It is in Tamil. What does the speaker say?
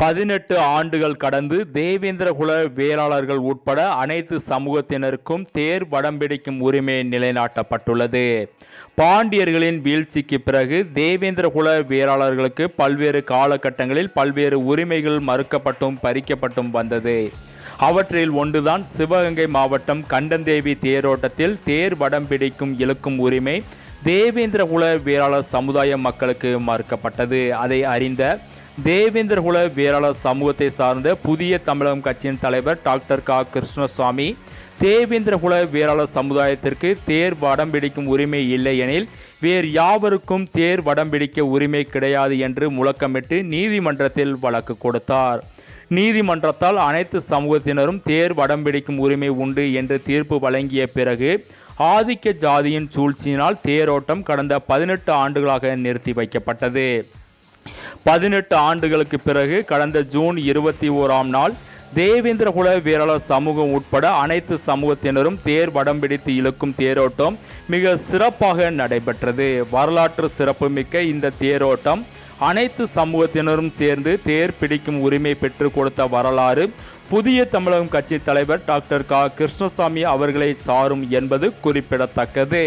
18 ஆண்டுகள் கடந்து தேவேந்திரகுல வேளாளர்கள் உட்பட அனைத்து சமூகத்தினருக்கும் தேர் வடம்பிடிக்கும் உரிமை நிலைநாட்டப்பட்டுள்ளது. பாண்டியர்களின் வீழ்ச்சிக்கு பிறகு தேவேந்திரகுல வேளாளர்களுக்கு பல்வேறு காலகட்டங்களில் பல்வேறு உரிமைகள் மறுக்கப்பட்டும் பறிக்கப்பட்டும் வந்தது. அவற்றில் ஒன்றுதான் சிவகங்கை மாவட்டம் கண்டந்தேவி தேரோட்டத்தில் தேர் வடம் பிடிக்கும் இழுக்கும் உரிமை தேவேந்திரகுல வேளாளர் சமுதாய மக்களுக்கு மறுக்கப்பட்டது. அதை அறிந்த தேவேந்திரகுல வேளாளர் சமூகத்தை சார்ந்த புதிய தமிழகம் கட்சியின் தலைவர் டாக்டர் க. கிருஷ்ணசாமி, தேவேந்திரகுல வேளாளர் சமுதாயத்திற்கு தேர் வடம் பிடிக்கும் உரிமை இல்லை எனில் வேறு யாவருக்கும் தேர் வடம் பிடிக்க உரிமை கிடையாது என்று முழக்கமிட்டு நீதிமன்றத்தில் வழக்கு கொடுத்தார். நீதிமன்றத்தால் அனைத்து சமூகத்தினரும் தேர் வடம் பிடிக்கும் உரிமை உண்டு என்று தீர்ப்பு வழங்கிய பிறகு ஆதிக்க ஜாதியின் சூழ்ச்சியினால் தேரோட்டம் கடந்த 18 ஆண்டுகளாக நிறுத்தி வைக்கப்பட்டது. 18 ஆண்டுகளுக்கு பிறகு கடந்த ஜூன் 21ஆம் நாள் தேவேந்திரகுல வேளாளர் சமூகம் உட்பட அனைத்து சமூகத்தினரும் தேர் வடம் பிடித்து இழுக்கும் தேரோட்டம் மிக சிறப்பாக நடைபெற்றது. வரலாற்று சிறப்புமிக்க இந்த தேரோட்டம் அனைத்து சமூகத்தினரும் சேர்ந்து தேர் பிடிக்கும் உரிமை பெற்றுக் கொடுத்த வரலாறு புதிய தமிழகம் கட்சி தலைவர் டாக்டர் க. கிருஷ்ணசாமி அவர்களை சாரும் என்பது குறிப்பிடத்தக்கது.